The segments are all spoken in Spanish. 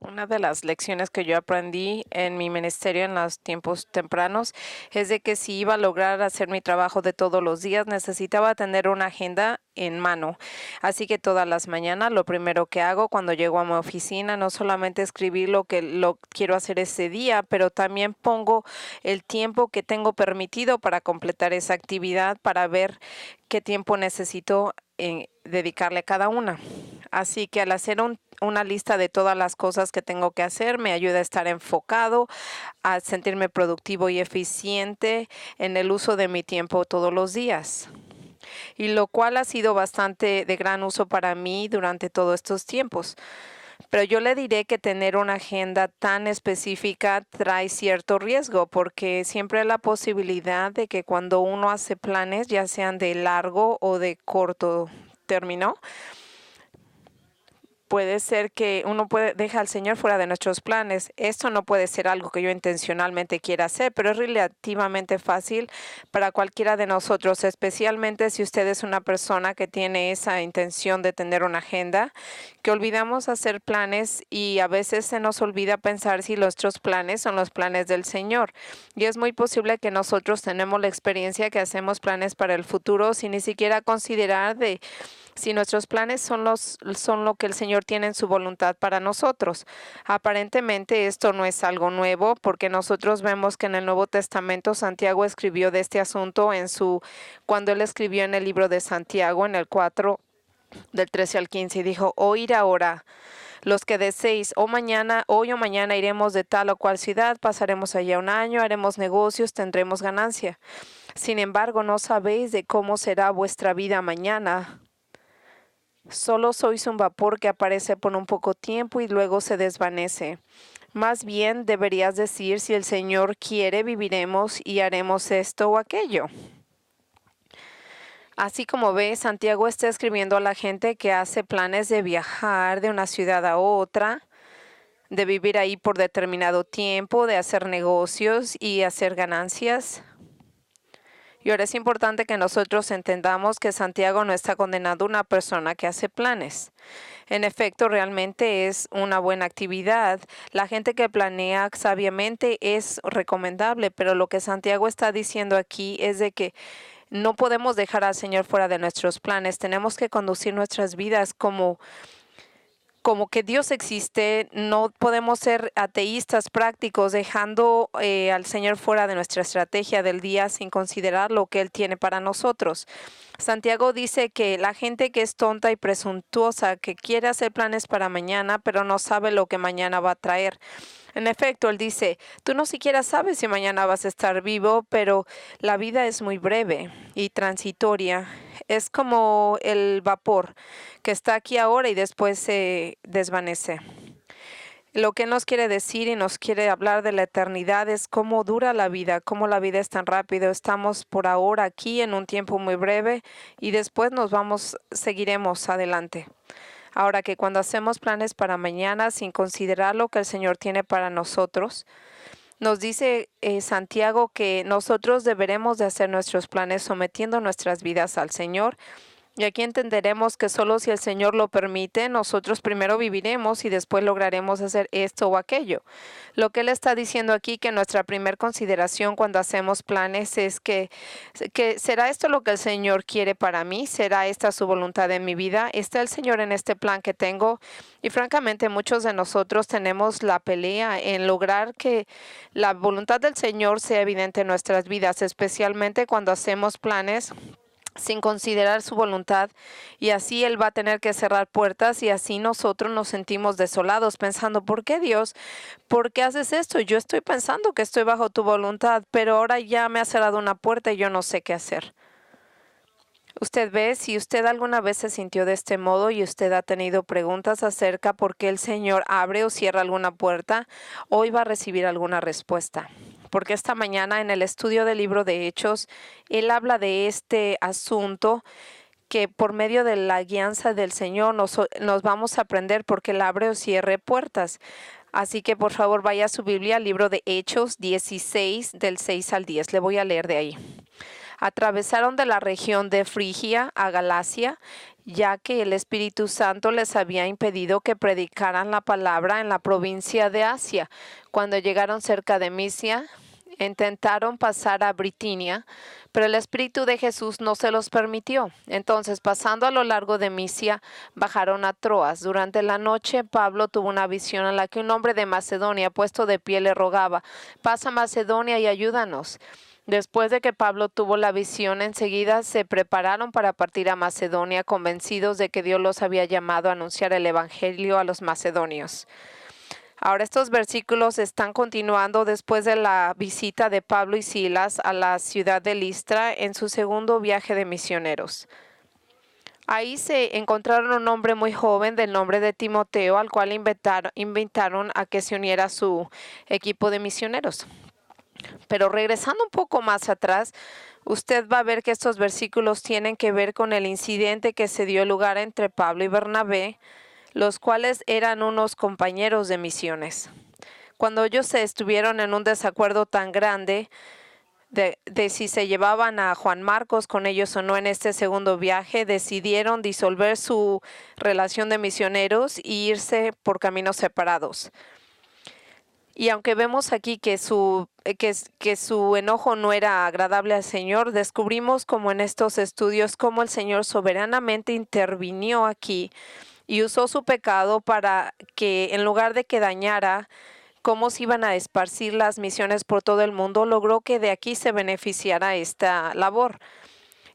Una de las lecciones que yo aprendí en mi ministerio en los tiempos tempranos es de que si iba a lograr hacer mi trabajo de todos los días, necesitaba tener una agenda en mano. Así que todas las mañanas lo primero que hago cuando llego a mi oficina no solamente escribir lo que lo quiero hacer ese día, pero también pongo el tiempo que tengo permitido para completar esa actividad, para ver qué tiempo necesito dedicarle a cada una. Así que al hacer una lista de todas las cosas que tengo que hacer me ayuda a estar enfocado, a sentirme productivo y eficiente en el uso de mi tiempo todos los días. Y lo cual ha sido bastante de gran uso para mí durante todos estos tiempos. Pero yo le diré que tener una agenda tan específica trae cierto riesgo porque siempre hay la posibilidad de que cuando uno hace planes, ya sean de largo o de corto término, puede ser que uno deja al Señor fuera de nuestros planes. Esto no puede ser algo que yo intencionalmente quiera hacer, pero es relativamente fácil para cualquiera de nosotros, especialmente si usted es una persona que tiene esa intención de tener una agenda, que olvidamos hacer planes y a veces se nos olvida pensar si nuestros planes son los planes del Señor. Y es muy posible que nosotros tenemos la experiencia que hacemos planes para el futuro sin ni siquiera considerar de si nuestros planes son lo que el Señor tiene en su voluntad para nosotros. Aparentemente esto no es algo nuevo porque nosotros vemos que en el Nuevo Testamento Santiago escribió de este asunto cuando él escribió en el libro de Santiago en el 4 del 13 al 15 y dijo: oíd ahora los que deseéis, hoy o mañana iremos de tal o cual ciudad, pasaremos allá un año, haremos negocios, tendremos ganancia. Sin embargo, no sabéis de cómo será vuestra vida mañana. Solo sois un vapor que aparece por un poco tiempo y luego se desvanece. Más bien deberías decir: si el Señor quiere, viviremos y haremos esto o aquello. Así como ves, Santiago está escribiendo a la gente que hace planes de viajar de una ciudad a otra, de vivir ahí por determinado tiempo, de hacer negocios y hacer ganancias. Y ahora es importante que nosotros entendamos que Santiago no está condenando a una persona que hace planes. En efecto, realmente es una buena actividad. La gente que planea sabiamente es recomendable, pero lo que Santiago está diciendo aquí es de que no podemos dejar al Señor fuera de nuestros planes. Tenemos que conducir nuestras vidas como que Dios existe. No podemos ser ateístas prácticos dejando al Señor fuera de nuestra estrategia del día sin considerar lo que Él tiene para nosotros. Santiago dice que la gente que es tonta y presuntuosa, que quiere hacer planes para mañana, pero no sabe lo que mañana va a traer. En efecto, él dice: tú no siquiera sabes si mañana vas a estar vivo, pero la vida es muy breve y transitoria. Es como el vapor que está aquí ahora y después se desvanece. Lo que nos quiere decir y nos quiere hablar de la eternidad es cómo dura la vida, cómo la vida es tan rápido. Estamos por ahora aquí en un tiempo muy breve y después seguiremos adelante. Ahora que cuando hacemos planes para mañana sin considerar lo que el Señor tiene para nosotros, nos dice Santiago que nosotros deberemos de hacer nuestros planes sometiendo nuestras vidas al Señor. Y aquí entenderemos que solo si el Señor lo permite, nosotros primero viviremos y después lograremos hacer esto o aquello. Lo que Él está diciendo aquí, que nuestra primera consideración cuando hacemos planes es que ¿será esto lo que el Señor quiere para mí? ¿Será esta su voluntad en mi vida? ¿Está el Señor en este plan que tengo? Y francamente, muchos de nosotros tenemos la pelea en lograr que la voluntad del Señor sea evidente en nuestras vidas, especialmente cuando hacemos planes sin considerar su voluntad, y así Él va a tener que cerrar puertas y así nosotros nos sentimos desolados pensando: ¿por qué, Dios? ¿Por qué haces esto? Yo estoy pensando que estoy bajo tu voluntad, pero ahora ya me ha cerrado una puerta y yo no sé qué hacer. Usted ve, si usted alguna vez se sintió de este modo y usted ha tenido preguntas acerca por qué el Señor abre o cierra alguna puerta, hoy va a recibir alguna respuesta. Porque esta mañana en el estudio del libro de Hechos, él habla de este asunto que por medio de la guianza del Señor nos vamos a aprender porque Él abre o cierre puertas. Así que por favor vaya a su Biblia, libro de Hechos 16, del 6 al 10. Le voy a leer de ahí. Atravesaron de la región de Frigia a Galacia, ya que el Espíritu Santo les había impedido que predicaran la palabra en la provincia de Asia. Cuando llegaron cerca de Misia, intentaron pasar a Bitinia, pero el Espíritu de Jesús no se los permitió. Entonces, pasando a lo largo de Misia, bajaron a Troas. Durante la noche, Pablo tuvo una visión en la que un hombre de Macedonia, puesto de pie, le rogaba: «Pasa a Macedonia y ayúdanos». Después de que Pablo tuvo la visión, enseguida se prepararon para partir a Macedonia, convencidos de que Dios los había llamado a anunciar el Evangelio a los macedonios. Ahora estos versículos están continuando después de la visita de Pablo y Silas a la ciudad de Listra en su segundo viaje de misioneros. Ahí se encontraron un hombre muy joven del nombre de Timoteo, al cual invitaron a que se uniera a su equipo de misioneros. Pero regresando un poco más atrás, usted va a ver que estos versículos tienen que ver con el incidente que se dio lugar entre Pablo y Bernabé, los cuales eran unos compañeros de misiones. Cuando ellos estuvieron en un desacuerdo tan grande de si se llevaban a Juan Marcos con ellos o no en este segundo viaje, decidieron disolver su relación de misioneros e irse por caminos separados. Y aunque vemos aquí que su enojo no era agradable al Señor, descubrimos como en estos estudios cómo el Señor soberanamente intervinió aquí y usó su pecado para que, en lugar de que dañara cómo se iban a esparcir las misiones por todo el mundo, logró que de aquí se beneficiara esta labor.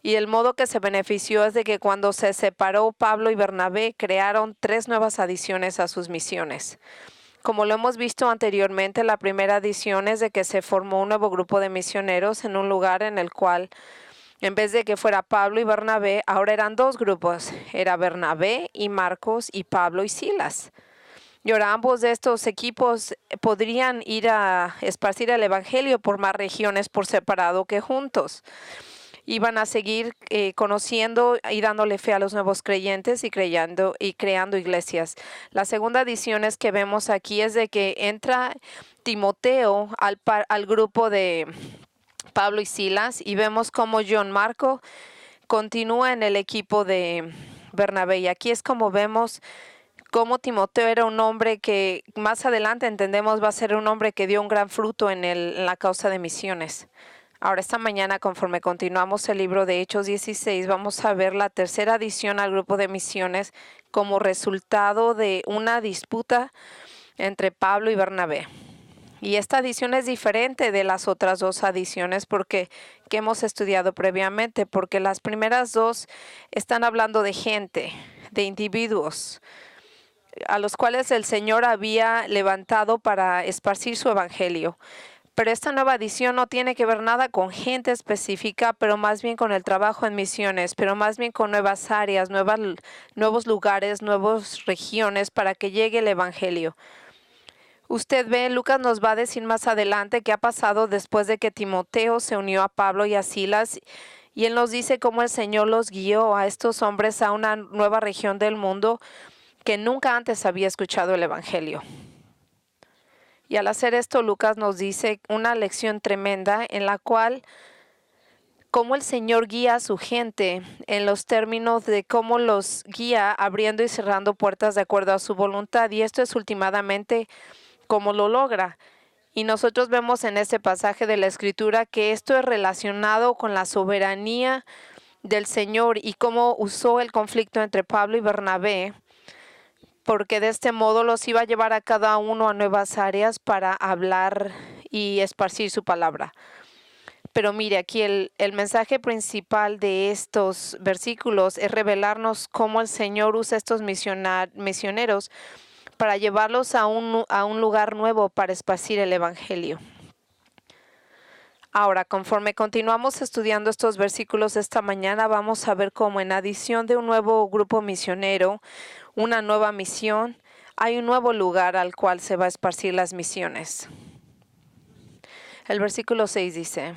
Y el modo que se benefició es de que cuando se separó Pablo y Bernabé, crearon 3 nuevas adiciones a sus misiones. Como lo hemos visto anteriormente, la primera adición es de que se formó un nuevo grupo de misioneros en un lugar en el cual, en vez de que fuera Pablo y Bernabé, ahora eran 2 grupos. Era Bernabé y Marcos y Pablo y Silas. Y ahora ambos de estos equipos podrían ir a esparcir el evangelio por más regiones por separado que juntos. Iban a seguir conociendo y dándole fe a los nuevos creyentes y creando iglesias. La segunda adición es que vemos aquí es de que entra Timoteo al grupo de Pablo y Silas, y vemos cómo John Marco continúa en el equipo de Bernabé. Y aquí es como vemos cómo Timoteo era un hombre que más adelante entendemos va a ser un hombre que dio un gran fruto en la causa de misiones. Ahora, esta mañana, conforme continuamos el libro de Hechos 16, vamos a ver la tercera adición al grupo de misiones como resultado de una disputa entre Pablo y Bernabé. Y esta adición es diferente de las otras 2 adiciones que hemos estudiado previamente, porque las primeras 2 están hablando de gente, de individuos, a los cuales el Señor había levantado para esparcir su evangelio. Pero esta nueva adición no tiene que ver nada con gente específica, pero más bien con el trabajo en misiones, pero más bien con nuevas áreas, nuevos lugares, nuevas regiones para que llegue el evangelio. Usted ve, Lucas nos va a decir más adelante qué ha pasado después de que Timoteo se unió a Pablo y a Silas, y él nos dice cómo el Señor los guió a estos hombres a una nueva región del mundo que nunca antes había escuchado el evangelio. Y al hacer esto, Lucas nos dice una lección tremenda en la cual cómo el Señor guía a su gente en los términos de cómo los guía abriendo y cerrando puertas de acuerdo a su voluntad. Y esto es últimamente cómo lo logra. Y nosotros vemos en este pasaje de la Escritura que esto es relacionado con la soberanía del Señor y cómo usó el conflicto entre Pablo y Bernabé, porque de este modo los iba a llevar a cada uno a nuevas áreas para hablar y esparcir su palabra. Pero mire, aquí el mensaje principal de estos versículos es revelarnos cómo el Señor usa estos misioneros para llevarlos a un lugar nuevo para esparcir el evangelio. Ahora, conforme continuamos estudiando estos versículos esta mañana, vamos a ver cómo en adición de un nuevo grupo misionero, una nueva misión, hay un nuevo lugar al cual se va a esparcir las misiones. El versículo 6 dice: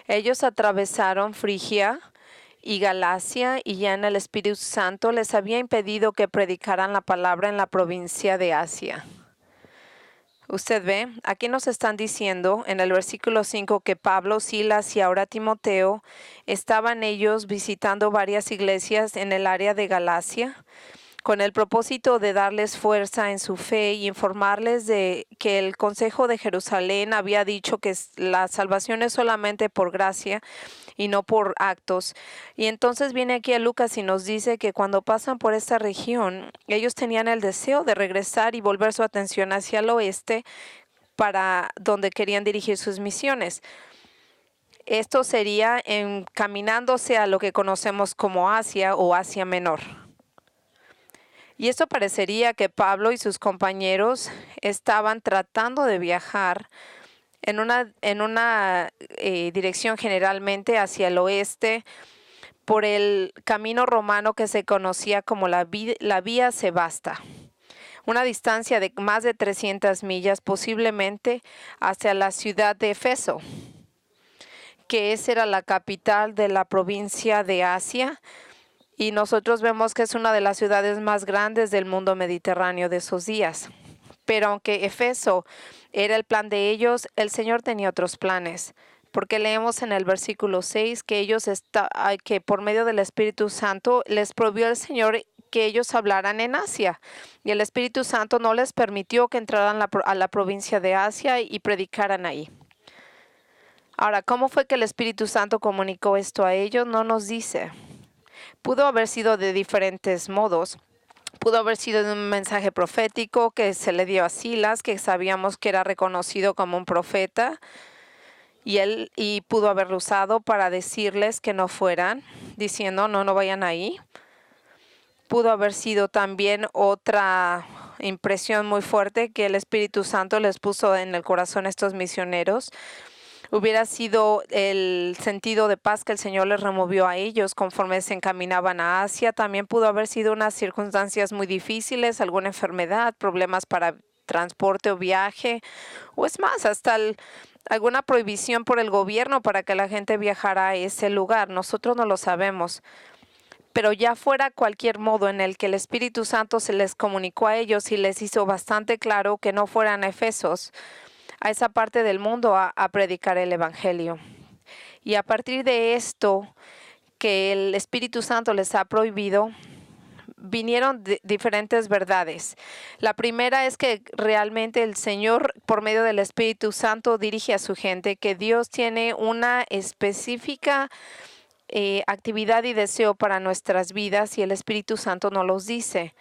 ellos atravesaron Frigia y Galacia, y ya en el Espíritu Santo les había impedido que predicaran la palabra en la provincia de Asia. Usted ve, aquí nos están diciendo en el versículo 5 que Pablo, Silas y ahora Timoteo estaban ellos visitando varias iglesias en el área de Galacia con el propósito de darles fuerza en su fe y informarles de que el Consejo de Jerusalén había dicho que la salvación es solamente por gracia y no por actos. Y entonces viene aquí a Lucas y nos dice que cuando pasan por esta región, ellos tenían el deseo de regresar y volver su atención hacia el oeste para donde querían dirigir sus misiones. Esto sería encaminándose a lo que conocemos como Asia o Asia Menor. Y esto parecería que Pablo y sus compañeros estaban tratando de viajar en una dirección generalmente hacia el oeste por el camino romano que se conocía como la Vía Sebasta, una distancia de más de 300 millas, posiblemente hacia la ciudad de Éfeso, que esa era la capital de la provincia de Asia. Y nosotros vemos que es una de las ciudades más grandes del mundo mediterráneo de esos días. Pero aunque Éfeso era el plan de ellos, el Señor tenía otros planes. Porque leemos en el versículo 6 que que por medio del Espíritu Santo les prohibió el Señor que ellos hablaran en Asia. Y el Espíritu Santo no les permitió que entraran a la provincia de Asia y predicaran ahí. Ahora, ¿cómo fue que el Espíritu Santo comunicó esto a ellos? No nos dice. Pudo haber sido de diferentes modos. Pudo haber sido de un mensaje profético que se le dio a Silas, que sabíamos que era reconocido como un profeta, y pudo haberlo usado para decirles que no fueran, diciendo no vayan ahí. Pudo haber sido también otra impresión muy fuerte que el Espíritu Santo les puso en el corazón a estos misioneros. Hubiera sido el sentido de paz que el Señor les removió a ellos conforme se encaminaban a Asia. También pudo haber sido unas circunstancias muy difíciles, alguna enfermedad, problemas para transporte o viaje, o es más, hasta alguna prohibición por el gobierno para que la gente viajara a ese lugar. Nosotros no lo sabemos. Pero ya fuera cualquier modo en el que el Espíritu Santo se les comunicó a ellos y les hizo bastante claro que no fueran a Efesos, a esa parte del mundo a predicar el Evangelio. Y a partir de esto que el Espíritu Santo les ha prohibido, vinieron diferentes verdades. La primera es que realmente el Señor, por medio del Espíritu Santo, dirige a su gente, que Dios tiene una específica actividad y deseo para nuestras vidas y el Espíritu Santo nos los dice.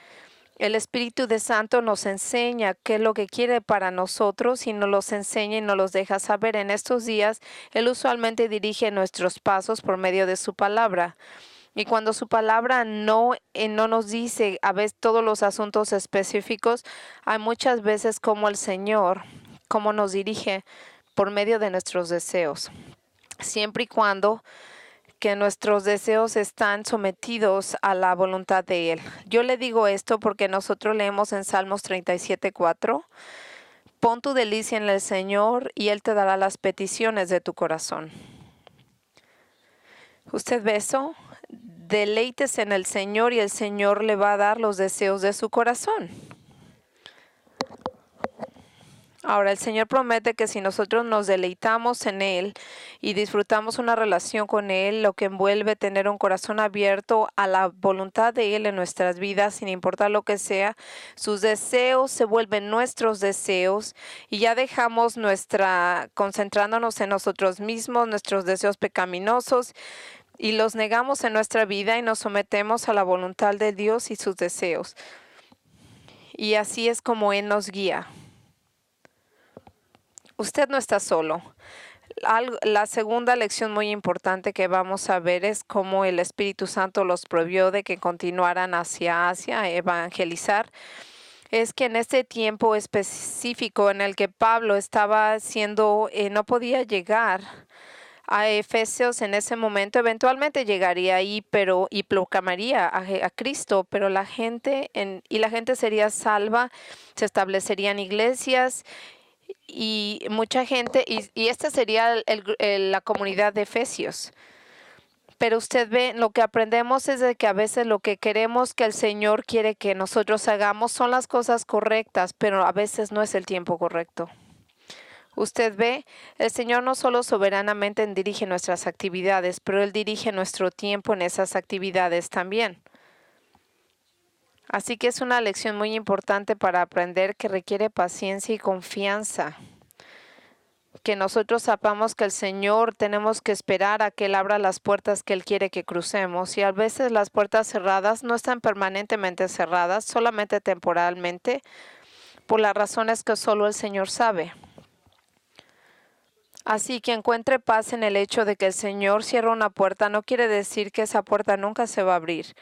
El Espíritu de Santo nos enseña qué es lo que quiere para nosotros y nos los enseña y nos los deja saber. En estos días, Él usualmente dirige nuestros pasos por medio de su palabra. Y cuando su palabra no nos dice a veces todos los asuntos específicos, hay muchas veces como el Señor, como nos dirige por medio de nuestros deseos. Siempre y cuando que nuestros deseos están sometidos a la voluntad de Él. Yo le digo esto porque nosotros leemos en Salmos 37:4, pon tu delicia en el Señor y Él te dará las peticiones de tu corazón. ¿Usted ve eso? Deleítese en el Señor y el Señor le va a dar los deseos de su corazón. Ahora, el Señor promete que si nosotros nos deleitamos en Él y disfrutamos una relación con Él, lo que envuelve tener un corazón abierto a la voluntad de Él en nuestras vidas, sin importar lo que sea, sus deseos se vuelven nuestros deseos y ya dejamos concentrándonos en nosotros mismos, nuestros deseos pecaminosos, y los negamos en nuestra vida y nos sometemos a la voluntad de Dios y sus deseos. Y así es como Él nos guía. Usted no está solo. La segunda lección muy importante que vamos a ver es cómo el Espíritu Santo los prohibió de que continuaran hacia Asia a evangelizar. Es que en este tiempo específico en el que Pablo estaba no podía llegar a Efesios en ese momento, eventualmente llegaría ahí, y proclamaría a Cristo, pero la gente sería salva, se establecerían iglesias y mucha gente, y esta sería la comunidad de Efesios. Pero usted ve, lo que aprendemos es de que a veces lo que queremos que el Señor quiere que nosotros hagamos son las cosas correctas, pero a veces no es el tiempo correcto. Usted ve, el Señor no solo soberanamente dirige nuestras actividades, pero Él dirige nuestro tiempo en esas actividades también. Así que es una lección muy importante para aprender que requiere paciencia y confianza. Que nosotros sepamos que el Señor tenemos que esperar a que Él abra las puertas que Él quiere que crucemos. Y a veces las puertas cerradas no están permanentemente cerradas, solamente temporalmente, por las razones que solo el Señor sabe. Así que encuentre paz en el hecho de que el Señor cierra una puerta no quiere decir que esa puerta nunca se va a abrir.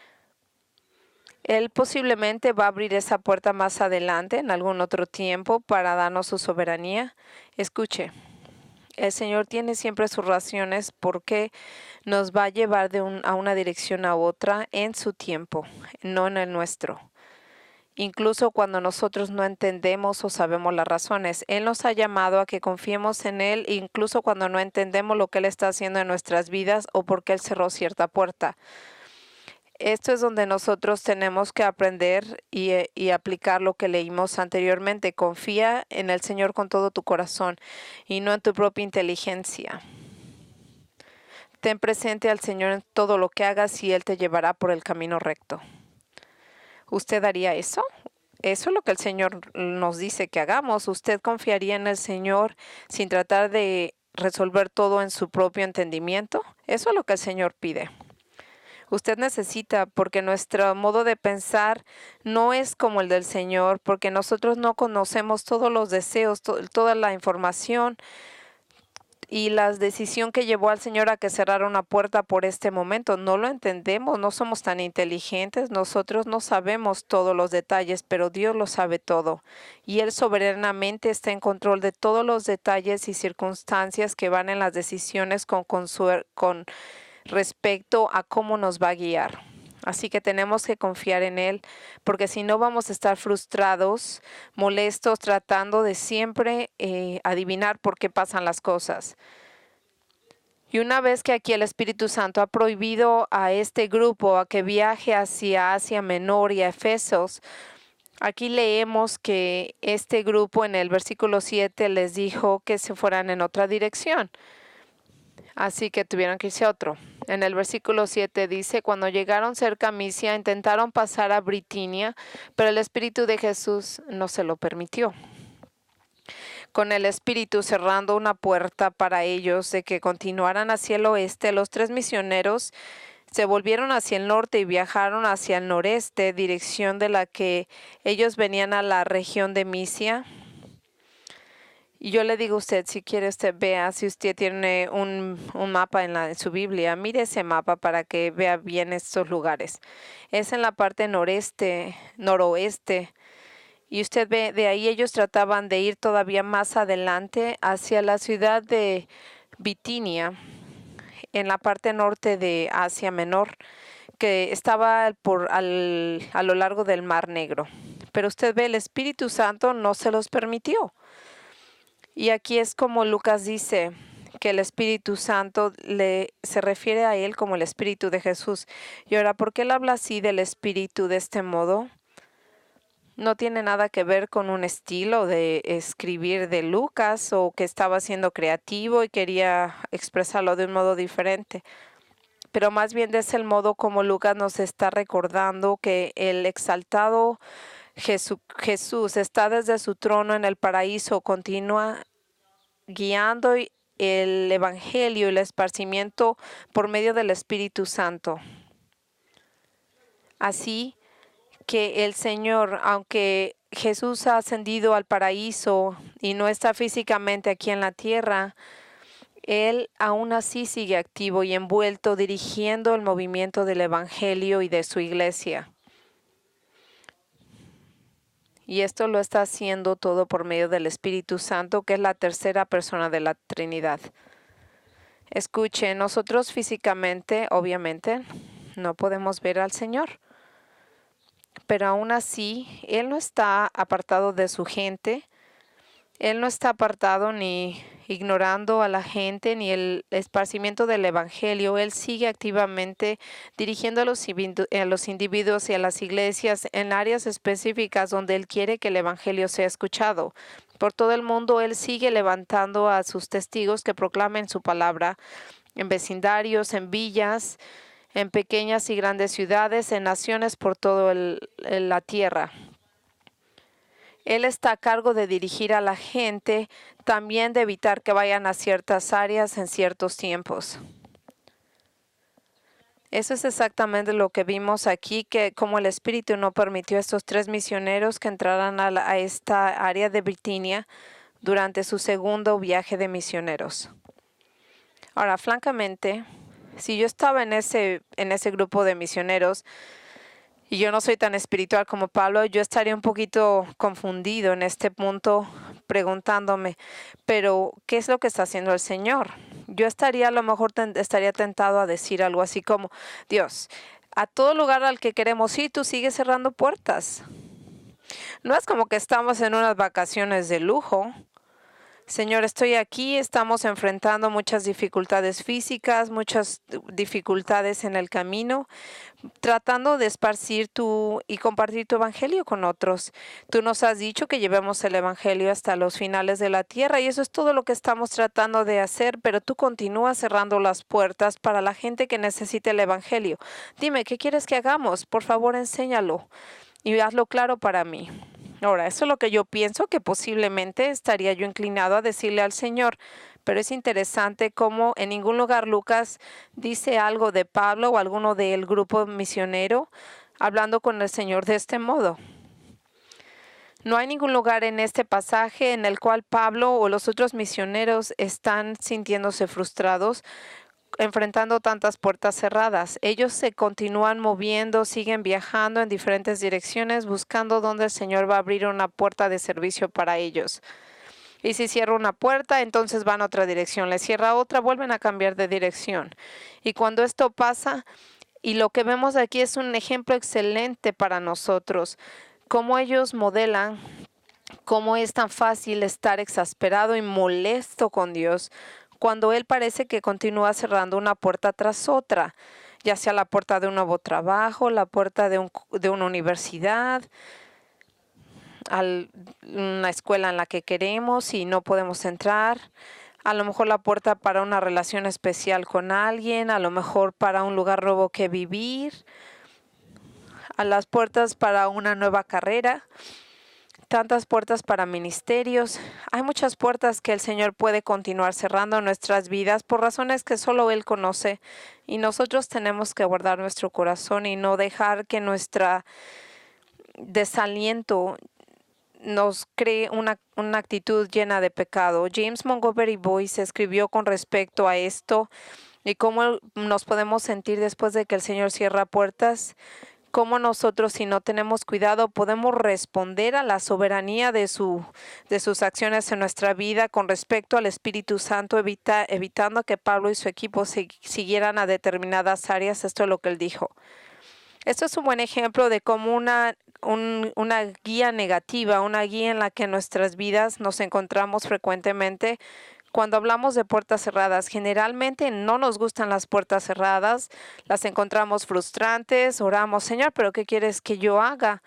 Él posiblemente va a abrir esa puerta más adelante, en algún otro tiempo, para darnos su soberanía. Escuche, el Señor tiene siempre sus razones porque nos va a llevar a una dirección a otra en su tiempo, no en el nuestro. Incluso cuando nosotros no entendemos o sabemos las razones, Él nos ha llamado a que confiemos en Él, incluso cuando no entendemos lo que Él está haciendo en nuestras vidas o por qué Él cerró cierta puerta. Esto es donde nosotros tenemos que aprender y aplicar lo que leímos anteriormente. Confía en el Señor con todo tu corazón y no en tu propia inteligencia. Ten presente al Señor en todo lo que hagas y Él te llevará por el camino recto. ¿Usted haría eso? Eso es lo que el Señor nos dice que hagamos. ¿Usted confiaría en el Señor sin tratar de resolver todo en su propio entendimiento? Eso es lo que el Señor pide. Usted necesita, porque nuestro modo de pensar no es como el del Señor, porque nosotros no conocemos todos los deseos, toda la información y la decisión que llevó al Señor a que cerrara una puerta por este momento. No lo entendemos, no somos tan inteligentes, nosotros no sabemos todos los detalles, pero Dios lo sabe todo. Y Él soberanamente está en control de todos los detalles y circunstancias que van en las decisiones con respecto a cómo nos va a guiar. Así que tenemos que confiar en Él, porque si no vamos a estar frustrados, molestos, tratando de siempre adivinar por qué pasan las cosas. Y una vez que aquí el Espíritu Santo ha prohibido a este grupo a que viaje hacia Asia Menor y a Efesos, aquí leemos que este grupo en el versículo 7 les dijo que se fueran en otra dirección. Así que tuvieron que irse a otro. En el versículo 7 dice, cuando llegaron cerca a Misia, intentaron pasar a Bitinia, pero el Espíritu de Jesús no se lo permitió. Con el Espíritu cerrando una puerta para ellos de que continuaran hacia el oeste, los 3 misioneros se volvieron hacia el norte y viajaron hacia el noreste, dirección de la que ellos venían a la región de Misia. Y yo le digo a usted, si quiere usted vea, si usted tiene un mapa en su Biblia, mire ese mapa para que vea bien estos lugares. Es en la parte noroeste. Y usted ve, de ahí ellos trataban de ir todavía más adelante hacia la ciudad de Bitinia, en la parte norte de Asia Menor, que estaba a lo largo del Mar Negro. Pero usted ve, el Espíritu Santo no se los permitió. Y aquí es como Lucas dice que el Espíritu Santo se refiere a él como el Espíritu de Jesús. Y ahora, ¿por qué él habla así del Espíritu de este modo? No tiene nada que ver con un estilo de escribir de Lucas o que estaba siendo creativo y quería expresarlo de un modo diferente. Pero más bien es el modo como Lucas nos está recordando que el exaltado Jesús está desde su trono en el paraíso, continúa guiando el evangelio y el esparcimiento por medio del Espíritu Santo. Así que el Señor, aunque Jesús ha ascendido al paraíso y no está físicamente aquí en la tierra, Él aún así sigue activo y envuelto dirigiendo el movimiento del evangelio y de su iglesia. Y esto lo está haciendo todo por medio del Espíritu Santo, que es la tercera persona de la Trinidad. Escuche, nosotros físicamente, obviamente, no podemos ver al Señor. Pero aún así, Él no está apartado de su gente. Él no está apartado ni ignorando a la gente ni el esparcimiento del evangelio. Él sigue activamente dirigiendo a los individuos y a las iglesias en áreas específicas donde él quiere que el evangelio sea escuchado. Por todo el mundo, él sigue levantando a sus testigos que proclamen su palabra en vecindarios, en villas, en pequeñas y grandes ciudades, en naciones por toda la tierra. Él está a cargo de dirigir a la gente, también de evitar que vayan a ciertas áreas en ciertos tiempos. Eso es exactamente lo que vimos aquí, que como el Espíritu no permitió a estos 3 misioneros que entraran a esta área de Bitinia durante su segundo viaje de misioneros. Ahora, francamente, si yo estaba en ese grupo de misioneros, y yo no soy tan espiritual como Pablo, yo estaría un poquito confundido en este punto, preguntándome, pero ¿qué es lo que está haciendo el Señor? Yo estaría, a lo mejor estaría tentado a decir algo así como, Dios, a todo lugar al que queremos ir, tú sigues cerrando puertas. No es como que estamos en unas vacaciones de lujo. Señor, estoy aquí, estamos enfrentando muchas dificultades físicas, muchas dificultades en el camino, tratando de esparcir y compartir tu evangelio con otros. Tú nos has dicho que llevemos el evangelio hasta los finales de la tierra y eso es todo lo que estamos tratando de hacer, pero tú continúas cerrando las puertas para la gente que necesite el evangelio. Dime, ¿qué quieres que hagamos? Por favor, enséñalo y hazlo claro para mí. Ahora, eso es lo que yo pienso que posiblemente estaría yo inclinado a decirle al Señor, pero es interesante cómo en ningún lugar Lucas dice algo de Pablo o alguno del grupo misionero hablando con el Señor de este modo. No hay ningún lugar en este pasaje en el cual Pablo o los otros misioneros están sintiéndose frustrados enfrentando tantas puertas cerradas. Ellos se continúan moviendo, siguen viajando en diferentes direcciones, buscando dónde el Señor va a abrir una puerta de servicio para ellos. Y si cierra una puerta, entonces van a otra dirección. Le cierra otra, vuelven a cambiar de dirección. Y cuando esto pasa, y lo que vemos aquí es un ejemplo excelente para nosotros, cómo ellos modelan cómo es tan fácil estar exasperado y molesto con Dios cuando Él parece que continúa cerrando una puerta tras otra, ya sea la puerta de un nuevo trabajo, la puerta de una universidad, una escuela en la que queremos y no podemos entrar, a lo mejor la puerta para una relación especial con alguien, a lo mejor para un lugar nuevo que vivir, a las puertas para una nueva carrera. Tantas puertas para ministerios. Hay muchas puertas que el Señor puede continuar cerrando en nuestras vidas por razones que solo Él conoce. Y nosotros tenemos que guardar nuestro corazón y no dejar que nuestro desaliento nos cree una actitud llena de pecado. James Montgomery Boyce escribió con respecto a esto y cómo nos podemos sentir después de que el Señor cierra puertas. Cómo nosotros, si no tenemos cuidado, podemos responder a la soberanía de sus acciones en nuestra vida con respecto al Espíritu Santo, evitando que Pablo y su equipo siguieran a determinadas áreas. Esto es lo que él dijo. Esto es un buen ejemplo de cómo una guía negativa, una guía en la que en nuestras vidas nos encontramos frecuentemente. Cuando hablamos de puertas cerradas, generalmente no nos gustan las puertas cerradas, las encontramos frustrantes, oramos, Señor, ¿pero qué quieres que yo haga?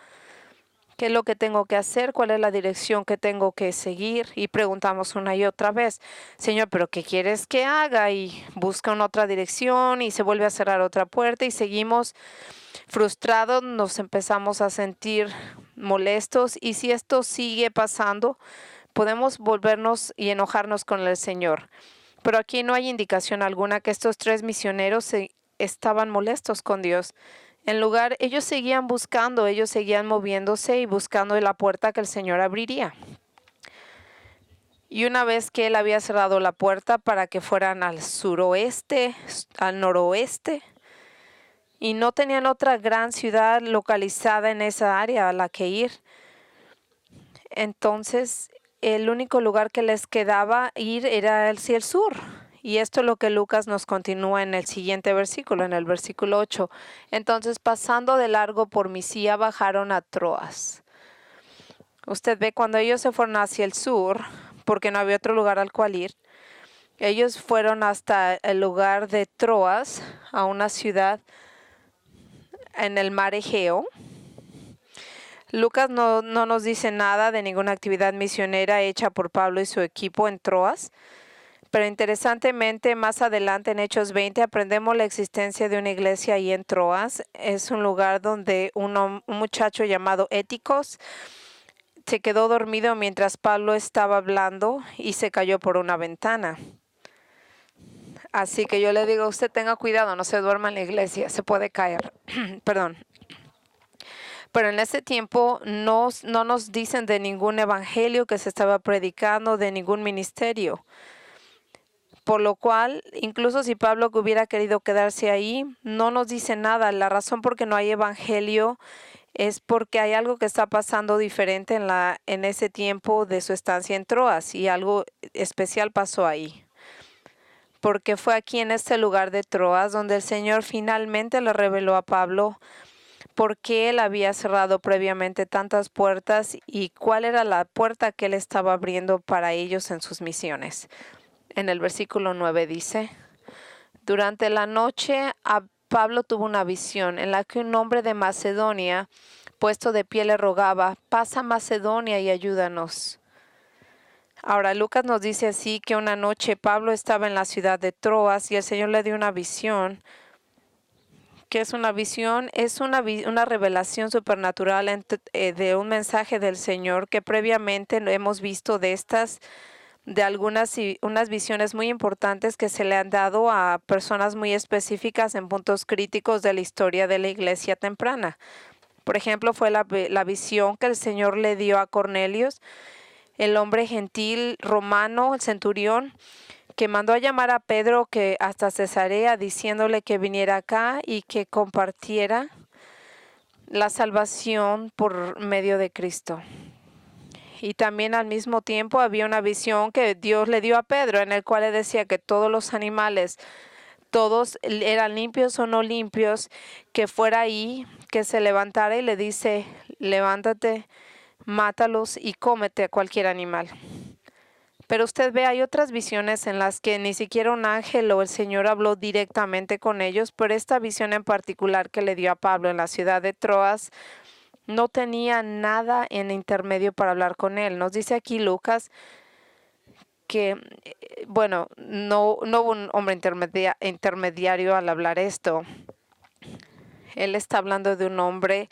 ¿Qué es lo que tengo que hacer? ¿Cuál es la dirección que tengo que seguir? Y preguntamos una y otra vez, Señor, ¿pero qué quieres que haga? Y busca una otra dirección y se vuelve a cerrar otra puerta y seguimos frustrados, nos empezamos a sentir molestos y si esto sigue pasando, podemos volvernos y enojarnos con el Señor. Pero aquí no hay indicación alguna que estos 3 misioneros estaban molestos con Dios. En lugar, ellos seguían buscando, ellos seguían moviéndose y buscando la puerta que el Señor abriría. Y una vez que Él había cerrado la puerta para que fueran al suroeste, al noroeste, y no tenían otra gran ciudad localizada en esa área a la que ir, entonces el único lugar que les quedaba ir era hacia el sur. Y esto es lo que Lucas nos continúa en el siguiente versículo, en el versículo 8. Entonces, pasando de largo por Misia, bajaron a Troas. Usted ve, cuando ellos se fueron hacia el sur, porque no había otro lugar al cual ir, Ellos fueron hasta el lugar de Troas, a una ciudad en el mar Egeo. Lucas no nos dice nada de ninguna actividad misionera hecha por Pablo y su equipo en Troas, pero interesantemente más adelante en Hechos 20 aprendemos la existencia de una iglesia ahí en Troas. Es un lugar donde un muchacho llamado Éticos se quedó dormido mientras Pablo estaba hablando y se cayó por una ventana. Así que yo le digo, usted tenga cuidado, no se duerma en la iglesia, se puede caer. Perdón. Pero en ese tiempo no nos dicen de ningún evangelio que se estaba predicando, de ningún ministerio. Por lo cual, incluso si Pablo hubiera querido quedarse ahí, no nos dice nada. La razón por qué no hay evangelio es porque hay algo que está pasando diferente en ese tiempo de su estancia en Troas, y algo especial pasó ahí. Porque fue aquí en este lugar de Troas donde el Señor finalmente le reveló a Pablo por qué él había cerrado previamente tantas puertas y cuál era la puerta que él estaba abriendo para ellos en sus misiones. En el versículo 9 dice: durante la noche Pablo tuvo una visión en la que un hombre de Macedonia, puesto de pie, le rogaba: pasa a Macedonia y ayúdanos. Ahora Lucas nos dice así que una noche Pablo estaba en la ciudad de Troas y el Señor le dio una visión. ¿Qué es una visión? Es una revelación supernatural de un mensaje del Señor que previamente hemos visto de unas visiones muy importantes que se le han dado a personas muy específicas en puntos críticos de la historia de la iglesia temprana. Por ejemplo, fue la visión que el Señor le dio a Cornelios, el hombre gentil romano, el centurión, que mandó a llamar a Pedro que hasta Cesarea, diciéndole que viniera acá y que compartiera la salvación por medio de Cristo. Y también al mismo tiempo había una visión que Dios le dio a Pedro, en el cual le decía que todos los animales, todos eran limpios o no limpios, que fuera ahí, que se levantara y le dice: levántate, mátalos y cómete a cualquier animal. Pero usted ve, hay otras visiones en las que ni siquiera un ángel o el Señor habló directamente con ellos, pero esta visión en particular que le dio a Pablo en la ciudad de Troas no tenía nada en intermedio para hablar con él. Nos dice aquí Lucas que, no hubo un hombre intermediario al hablar esto. Él está hablando de un hombre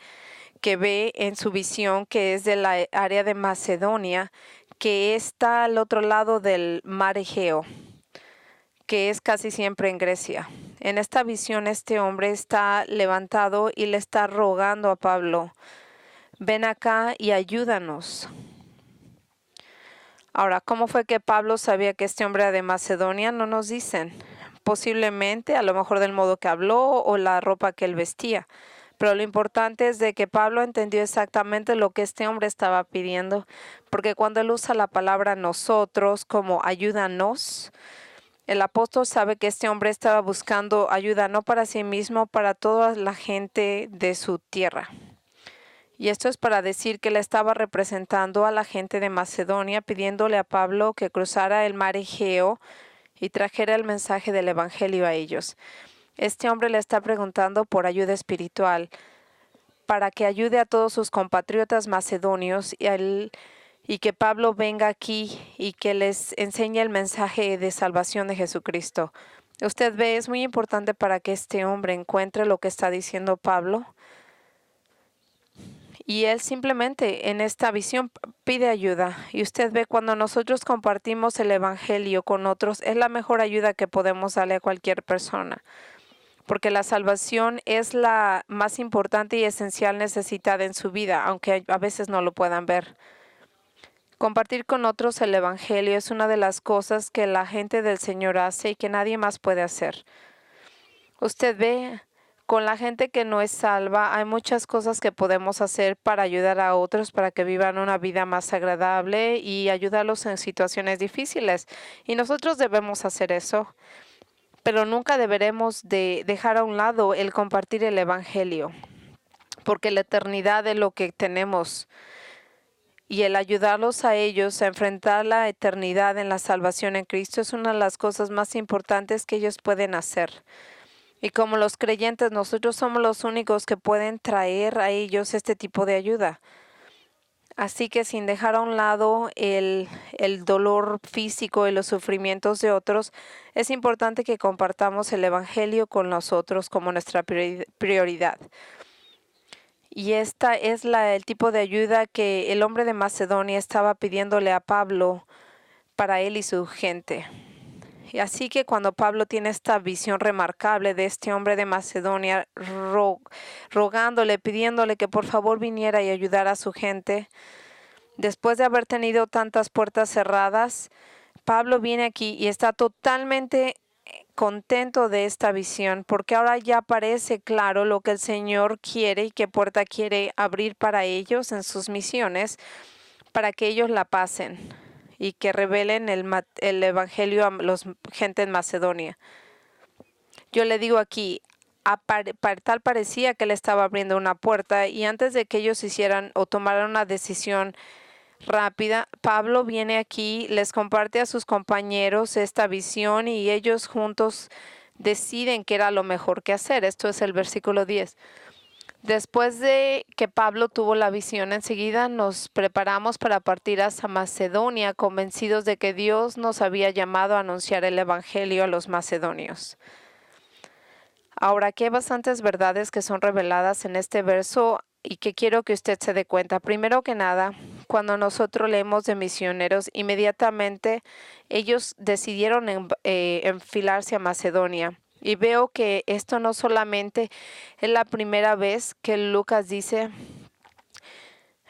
que ve en su visión que es de la área de Macedonia, que está al otro lado del mar Egeo, que es casi siempre en Grecia. En esta visión este hombre está levantado y le está rogando a Pablo: ven acá y ayúdanos. Ahora, ¿cómo fue que Pablo sabía que este hombre era de Macedonia? No nos dicen. Posiblemente, a lo mejor del modo que habló o la ropa que él vestía. Pero lo importante es de que Pablo entendió exactamente lo que este hombre estaba pidiendo, porque cuando él usa la palabra nosotros como ayúdanos, el apóstol sabe que este hombre estaba buscando ayuda no para sí mismo, para toda la gente de su tierra. Y esto es para decir que le estaba representando a la gente de Macedonia, pidiéndole a Pablo que cruzara el mar Egeo y trajera el mensaje del evangelio a ellos. Este hombre le está preguntando por ayuda espiritual, para que ayude a todos sus compatriotas macedonios y que Pablo venga aquí y que les enseñe el mensaje de salvación de Jesucristo. Usted ve, es muy importante para que este hombre encuentre lo que está diciendo Pablo. Y él simplemente en esta visión pide ayuda. Y usted ve, cuando nosotros compartimos el evangelio con otros, es la mejor ayuda que podemos darle a cualquier persona. Porque la salvación es la más importante y esencial necesitada en su vida, aunque a veces no lo puedan ver. Compartir con otros el evangelio es una de las cosas que la gente del Señor hace y que nadie más puede hacer. Usted ve, con la gente que no es salva, hay muchas cosas que podemos hacer para ayudar a otros para que vivan una vida más agradable y ayudarlos en situaciones difíciles. Y nosotros debemos hacer eso. Pero nunca deberemos de dejar a un lado el compartir el evangelio, porque la eternidad de lo que tenemos y el ayudarlos a ellos a enfrentar la eternidad en la salvación en Cristo es una de las cosas más importantes que ellos pueden hacer. Y como los creyentes, nosotros somos los únicos que pueden traer a ellos este tipo de ayuda. Así que sin dejar a un lado el dolor físico y los sufrimientos de otros, es importante que compartamos el Evangelio con nosotros como nuestra prioridad. Y esta es el tipo de ayuda que el hombre de Macedonia estaba pidiéndole a Pablo para él y su gente. Y así que cuando Pablo tiene esta visión remarcable de este hombre de Macedonia rogándole, pidiéndole que por favor viniera y ayudara a su gente, después de haber tenido tantas puertas cerradas, Pablo viene aquí y está totalmente contento de esta visión, porque ahora ya parece claro lo que el Señor quiere y qué puerta quiere abrir para ellos en sus misiones, para que ellos la pasen y que revelen el Evangelio a la gente en Macedonia. Yo le digo aquí, tal parecía que él estaba abriendo una puerta, y antes de que ellos hicieran o tomaran una decisión rápida, Pablo viene aquí, les comparte a sus compañeros esta visión y ellos juntos deciden qué era lo mejor que hacer. Esto es el versículo 10. Después de que Pablo tuvo la visión, enseguida nos preparamos para partir hacia Macedonia, convencidos de que Dios nos había llamado a anunciar el Evangelio a los macedonios. Ahora, aquí hay bastantes verdades que son reveladas en este verso y que quiero que usted se dé cuenta. Primero que nada, cuando nosotros leemos de misioneros, inmediatamente ellos decidieron enfilarse a Macedonia. Y veo que esto no solamente es la primera vez que Lucas dice,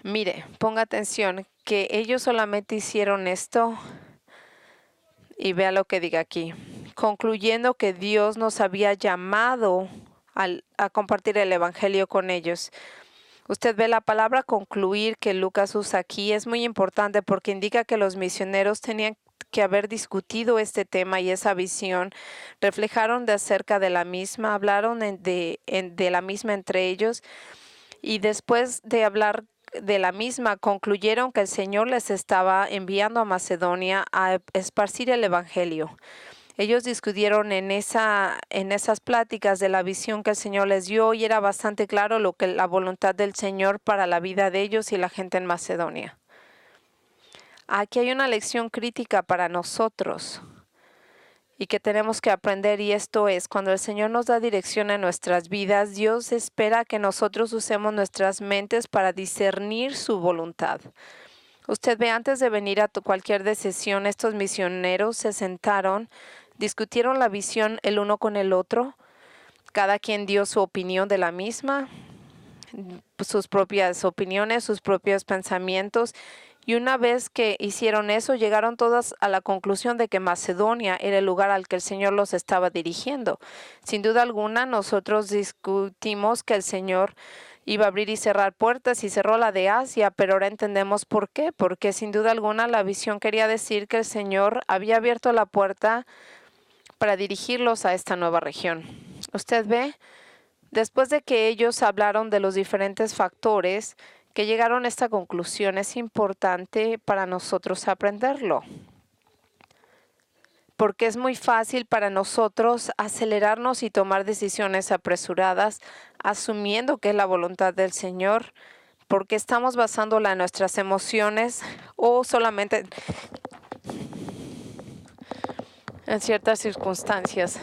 mire, ponga atención, que ellos solamente hicieron esto, y vea lo que diga aquí, concluyendo que Dios nos había llamado a compartir el Evangelio con ellos. Usted ve la palabra concluir que Lucas usa aquí, es muy importante porque indica que los misioneros tenían que haber discutido este tema y esa visión, reflejaron de acerca de la misma, hablaron de la misma entre ellos, y después de hablar de la misma, concluyeron que el Señor les estaba enviando a Macedonia a esparcir el Evangelio. Ellos discutieron en esas pláticas de la visión que el Señor les dio, y era bastante claro lo que la voluntad del Señor para la vida de ellos y la gente en Macedonia. Aquí hay una lección crítica para nosotros y que tenemos que aprender, y esto es: cuando el Señor nos da dirección en nuestras vidas, Dios espera que nosotros usemos nuestras mentes para discernir su voluntad. Usted ve, antes de venir a cualquier decisión, estos misioneros se sentaron, discutieron la visión el uno con el otro, cada quien dio su opinión de la misma, sus propias opiniones, sus propios pensamientos, y una vez que hicieron eso, llegaron todas a la conclusión de que Macedonia era el lugar al que el Señor los estaba dirigiendo. Sin duda alguna, nosotros discutimos que el Señor iba a abrir y cerrar puertas, y cerró la de Asia, pero ahora entendemos por qué. Porque sin duda alguna la visión quería decir que el Señor había abierto la puerta para dirigirlos a esta nueva región. Usted ve, después de que ellos hablaron de los diferentes factores que llegaron a esta conclusión, es importante para nosotros aprenderlo, porque es muy fácil para nosotros acelerarnos y tomar decisiones apresuradas, asumiendo que es la voluntad del Señor, porque estamos basándola en nuestras emociones o solamente en ciertas circunstancias,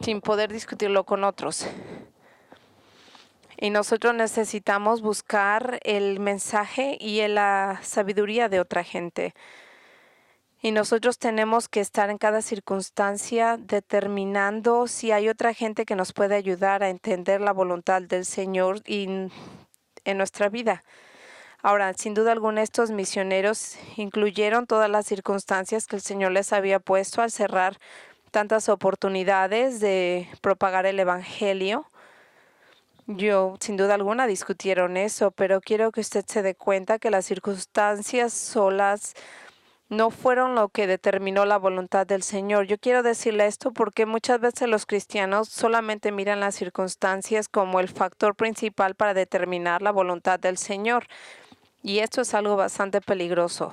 sin poder discutirlo con otros. Y nosotros necesitamos buscar el mensaje y la sabiduría de otra gente. Y nosotros tenemos que estar en cada circunstancia determinando si hay otra gente que nos puede ayudar a entender la voluntad del Señor en nuestra vida. Ahora, sin duda alguna, estos misioneros incluyeron todas las circunstancias que el Señor les había puesto al cerrar tantas oportunidades de propagar el Evangelio. Sin duda alguna, discutieron eso, pero quiero que usted se dé cuenta que las circunstancias solas no fueron lo que determinó la voluntad del Señor. Yo quiero decirle esto porque muchas veces los cristianos solamente miran las circunstancias como el factor principal para determinar la voluntad del Señor. Y esto es algo bastante peligroso,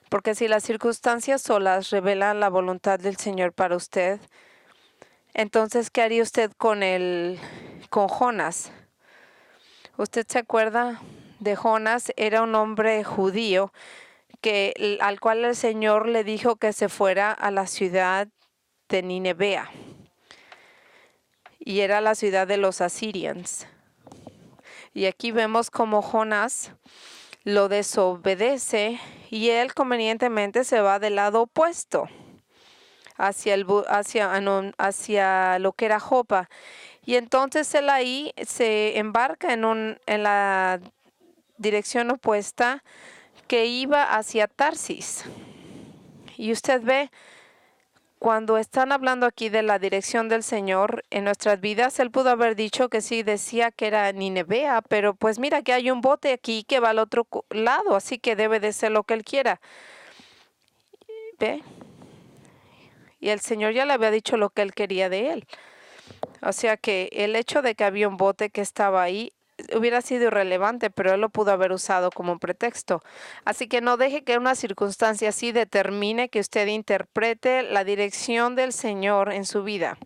porque si las circunstancias solas revelan la voluntad del Señor para usted, entonces, ¿qué haría usted con Jonás? ¿Usted se acuerda de Jonás? Era un hombre judío al cual el Señor le dijo que se fuera a la ciudad de Nineveh, y era la ciudad de los asirios. Y aquí vemos cómo Jonás lo desobedece y él convenientemente se va del lado opuesto hacia lo que era Jopa. Y entonces él ahí se embarca en la dirección opuesta, que iba hacia Tarsis. Y usted ve, cuando están hablando aquí de la dirección del Señor en nuestras vidas, Él pudo haber dicho que sí, decía que era Nineveh, pero pues mira que hay un bote aquí que va al otro lado, así que debe de ser lo que Él quiera. ¿Ve? Y el Señor ya le había dicho lo que Él quería de él. O sea que el hecho de que había un bote que estaba ahí hubiera sido irrelevante, pero Él lo pudo haber usado como un pretexto. Así que no deje que una circunstancia así determine que usted interprete la dirección del Señor en su vida.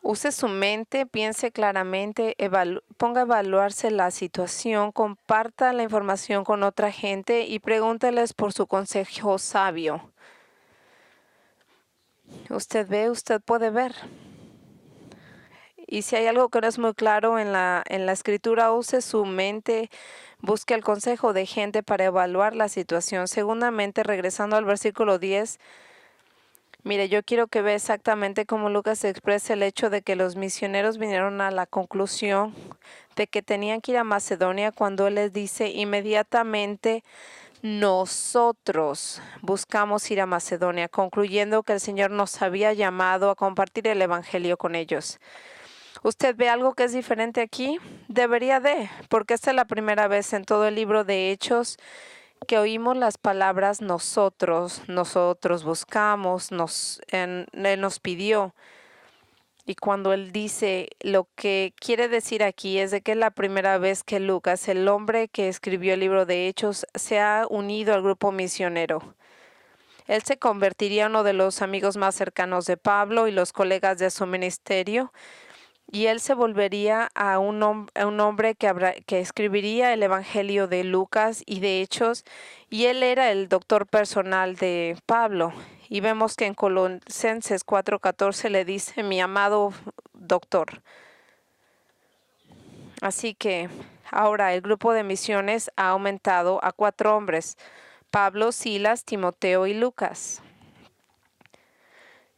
Use su mente, piense claramente, ponga a evaluarse la situación, comparta la información con otra gente y pregúnteles por su consejo sabio. Usted ve, usted puede ver. Y si hay algo que no es muy claro en la escritura, use su mente, busque el consejo de gente para evaluar la situación. Segundamente, regresando al versículo 10, mire, yo quiero que vea exactamente cómo Lucas expresa el hecho de que los misioneros vinieron a la conclusión de que tenían que ir a Macedonia cuando Él les dice inmediatamente: nosotros buscamos ir a Macedonia, concluyendo que el Señor nos había llamado a compartir el Evangelio con ellos. ¿Usted ve algo que es diferente aquí? Debería porque esta es la primera vez en todo el libro de Hechos que oímos las palabras nosotros buscamos, Él nos pidió. Y cuando Él dice, lo que quiere decir aquí es de que es la primera vez que Lucas, el hombre que escribió el libro de Hechos, se ha unido al grupo misionero. Él se convertiría en uno de los amigos más cercanos de Pablo y los colegas de su ministerio. Y él se volvería a un hombre que escribiría el Evangelio de Lucas y de Hechos, y él era el doctor personal de Pablo. Y vemos que en Colosenses 4:14 le dice: mi amado doctor. Así que ahora el grupo de misiones ha aumentado a 4 hombres: Pablo, Silas, Timoteo y Lucas.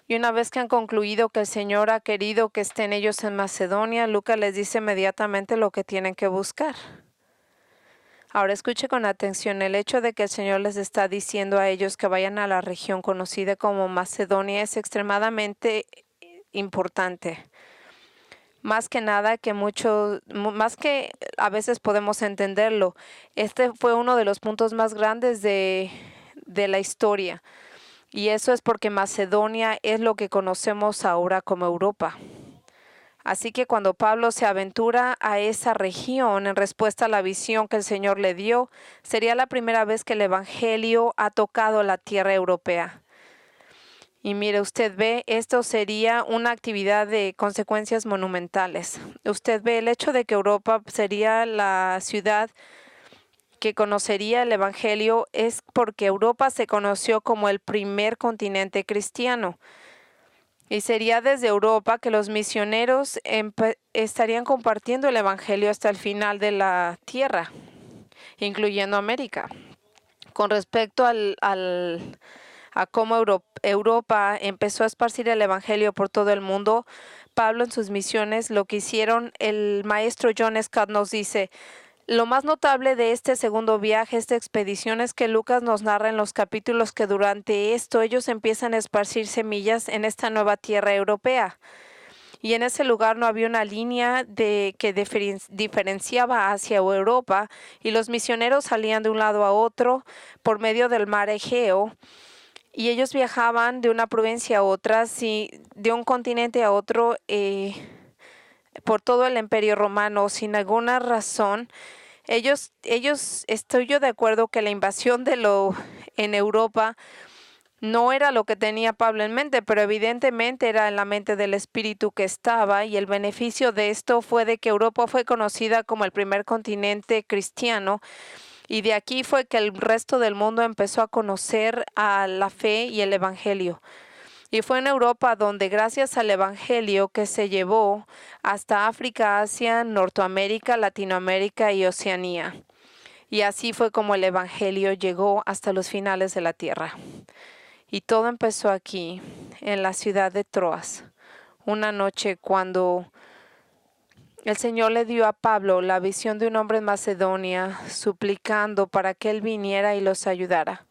Y una vez que han concluido que el Señor ha querido que estén ellos en Macedonia, Lucas les dice inmediatamente lo que tienen que buscar. Ahora escuche con atención, el hecho de que el Señor les está diciendo a ellos que vayan a la región conocida como Macedonia es extremadamente importante. Más que nada, más que a veces podemos entenderlo, este fue uno de los puntos más grandes de la historia. Y eso es porque Macedonia es lo que conocemos ahora como Europa. Así que cuando Pablo se aventura a esa región en respuesta a la visión que el Señor le dio, sería la primera vez que el Evangelio ha tocado la tierra europea. Y mire, usted ve, esto sería una actividad de consecuencias monumentales. Usted ve el hecho de que Europa sería la ciudad que conocería el Evangelio es porque Europa se conoció como el primer continente cristiano. Y sería desde Europa que los misioneros estarían compartiendo el Evangelio hasta el final de la tierra, incluyendo América. Con respecto a cómo Europa empezó a esparcir el Evangelio por todo el mundo, Pablo en sus misiones, lo que hicieron, el maestro John Scott nos dice: lo más notable de este segundo viaje, esta expedición, es que Lucas nos narra en los capítulos que durante esto ellos empiezan a esparcir semillas en esta nueva tierra europea. Y en ese lugar no había una línea que diferenciaba Asia o Europa, y los misioneros salían de un lado a otro por medio del mar Egeo, y ellos viajaban de una provincia a otra, de un continente a otro, por todo el Imperio Romano, sin alguna razón. Estoy yo de acuerdo que la invasión en Europa no era lo que tenía Pablo en mente, pero evidentemente era en la mente del Espíritu que estaba, y el beneficio de esto fue de que Europa fue conocida como el primer continente cristiano, y de aquí fue que el resto del mundo empezó a conocer a la fe y el Evangelio. Y fue en Europa donde, gracias al Evangelio que se llevó hasta África, Asia, Norteamérica, Latinoamérica y Oceanía. Y así fue como el Evangelio llegó hasta los finales de la tierra. Y todo empezó aquí, en la ciudad de Troas, una noche cuando el Señor le dio a Pablo la visión de un hombre en Macedonia, suplicando para que él viniera y los ayudara.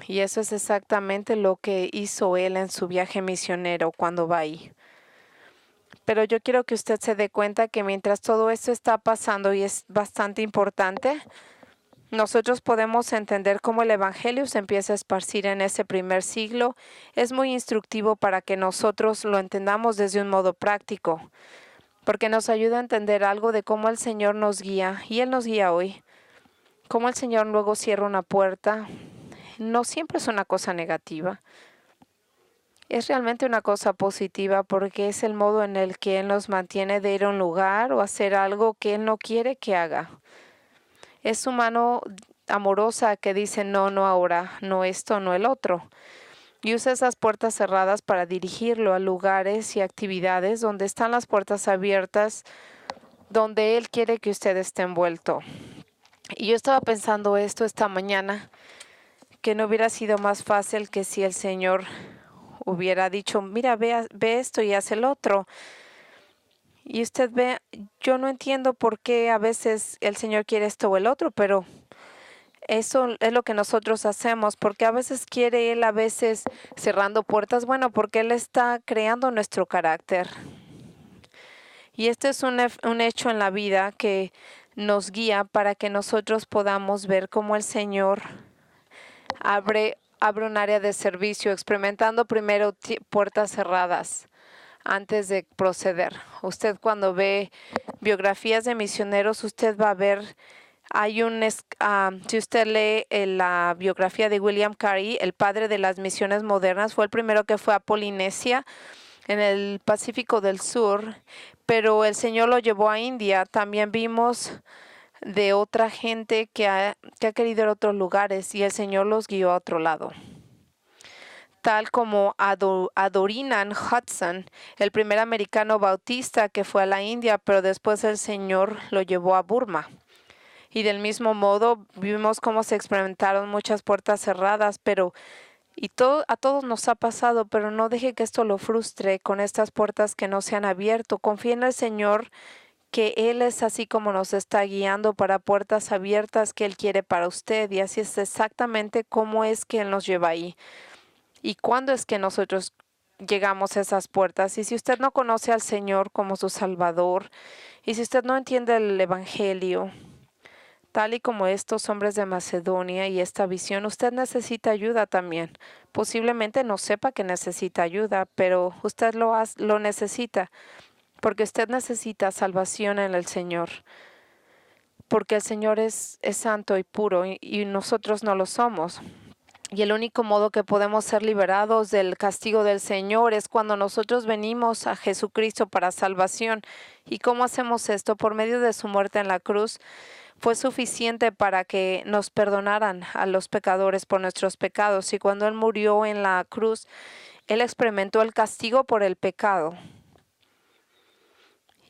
Y eso es exactamente lo que hizo él en su viaje misionero cuando va ahí. Pero yo quiero que usted se dé cuenta que mientras todo esto está pasando, y es bastante importante, nosotros podemos entender cómo el Evangelio se empieza a esparcir en ese primer siglo. Es muy instructivo para que nosotros lo entendamos desde un modo práctico, porque nos ayuda a entender algo de cómo el Señor nos guía, y Él nos guía hoy. Cómo el Señor luego cierra una puerta, no siempre es una cosa negativa. Es realmente una cosa positiva, porque es el modo en el que Él nos mantiene de ir a un lugar o hacer algo que Él no quiere que haga. Es su mano amorosa que dice no, no ahora, no esto, no el otro. Y usa esas puertas cerradas para dirigirlo a lugares y actividades donde están las puertas abiertas, donde Él quiere que usted esté envuelto. Y yo estaba pensando esto esta mañana, que no hubiera sido más fácil que si el Señor hubiera dicho, mira, ve esto y haz el otro. Y usted ve, yo no entiendo por qué a veces el Señor quiere esto o el otro, pero eso es lo que nosotros hacemos, porque a veces quiere Él, a veces cerrando puertas, bueno, porque Él está creando nuestro carácter. Y este es un hecho en la vida que nos guía para que nosotros podamos ver cómo el Señor abre un área de servicio, experimentando primero puertas cerradas antes de proceder. Usted cuando ve biografías de misioneros, usted va a ver, si usted lee la biografía de William Carey, el padre de las misiones modernas, fue el primero que fue a Polinesia, en el Pacífico del Sur, pero el Señor lo llevó a India. También vimos de otra gente que ha querido ir a otros lugares, y el Señor los guió a otro lado. Tal como Adoniram Hudson, el primer americano bautista que fue a la India, pero después el Señor lo llevó a Burma. Y del mismo modo vimos cómo se experimentaron muchas puertas cerradas, a todos nos ha pasado, pero no deje que esto lo frustre con estas puertas que no se han abierto. Confía en el Señor, que Él es así como nos está guiando para puertas abiertas que Él quiere para usted, y así es exactamente cómo es que Él nos lleva ahí. ¿Y cuándo es que nosotros llegamos a esas puertas? Y si usted no conoce al Señor como su Salvador, y si usted no entiende el Evangelio, tal y como estos hombres de Macedonia y esta visión, usted necesita ayuda también. Posiblemente no sepa que necesita ayuda, pero usted lo necesita, porque usted necesita salvación en el Señor. Porque el Señor es santo y puro, y nosotros no lo somos. Y el único modo que podemos ser liberados del castigo del Señor es cuando nosotros venimos a Jesucristo para salvación. ¿Y cómo hacemos esto? Por medio de su muerte en la cruz. Fue suficiente para que nos perdonaran a los pecadores por nuestros pecados. Y cuando Él murió en la cruz, Él experimentó el castigo por el pecado.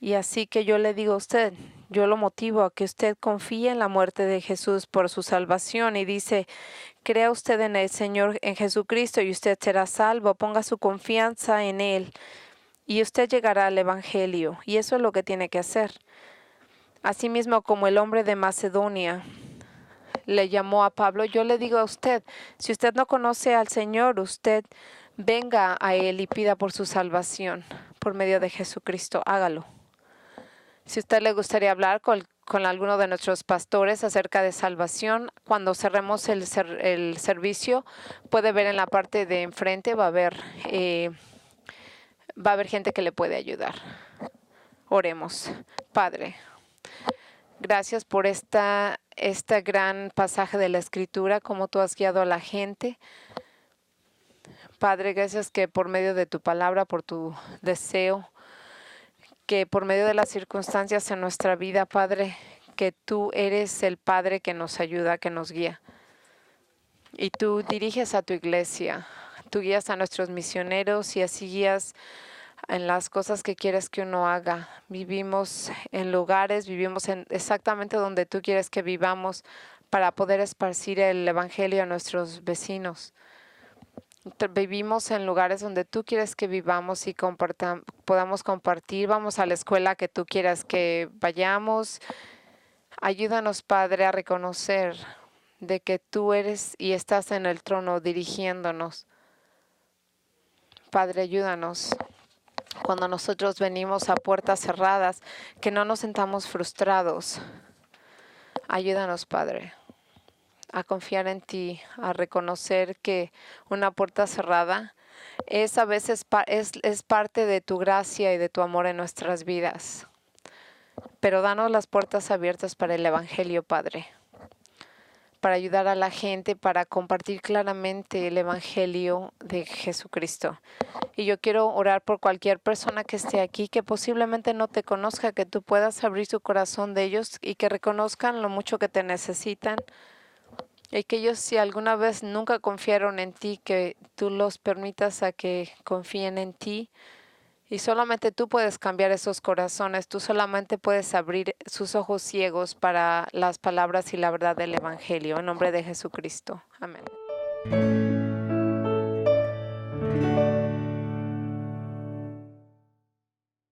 Y así que yo le digo a usted, yo lo motivo a que usted confíe en la muerte de Jesús por su salvación, y dice, crea usted en el Señor, en Jesucristo, y usted será salvo. Ponga su confianza en Él y usted llegará al Evangelio, y eso es lo que tiene que hacer. Asimismo, como el hombre de Macedonia le llamó a Pablo, yo le digo a usted, si usted no conoce al Señor, usted venga a Él y pida por su salvación por medio de Jesucristo. Hágalo. Si a usted le gustaría hablar con alguno de nuestros pastores acerca de salvación, cuando cerremos el servicio, puede ver en la parte de enfrente, va a haber gente que le puede ayudar. Oremos. Padre, Gracias por este gran pasaje de la Escritura, como tú has guiado a la gente. Padre, gracias que por medio de tu palabra, por tu deseo, que por medio de las circunstancias en nuestra vida, Padre, que tú eres el Padre que nos ayuda, que nos guía. Y tú diriges a tu iglesia, tú guías a nuestros misioneros y así guías en las cosas que quieres que uno haga. Vivimos en lugares, vivimos en exactamente donde tú quieres que vivamos para poder esparcir el evangelio a nuestros vecinos. Vivimos en lugares donde tú quieres que vivamos y podamos compartir. Vamos a la escuela que tú quieras que vayamos. Ayúdanos, Padre, a reconocer de que tú eres y estás en el trono dirigiéndonos. Padre, ayúdanos cuando nosotros venimos a puertas cerradas, que no nos sentamos frustrados. Ayúdanos, Padre, a confiar en ti, a reconocer que una puerta cerrada es a veces es parte de tu gracia y de tu amor en nuestras vidas. Pero danos las puertas abiertas para el Evangelio, Padre, para ayudar a la gente, para compartir claramente el Evangelio de Jesucristo. Y yo quiero orar por cualquier persona que esté aquí, que posiblemente no te conozca, que tú puedas abrir su corazón de ellos y que reconozcan lo mucho que te necesitan. Y que ellos, si alguna vez nunca confiaron en ti, que tú los permitas a que confíen en ti. Y solamente tú puedes cambiar esos corazones, tú solamente puedes abrir sus ojos ciegos para las palabras y la verdad del Evangelio. En nombre de Jesucristo. Amén.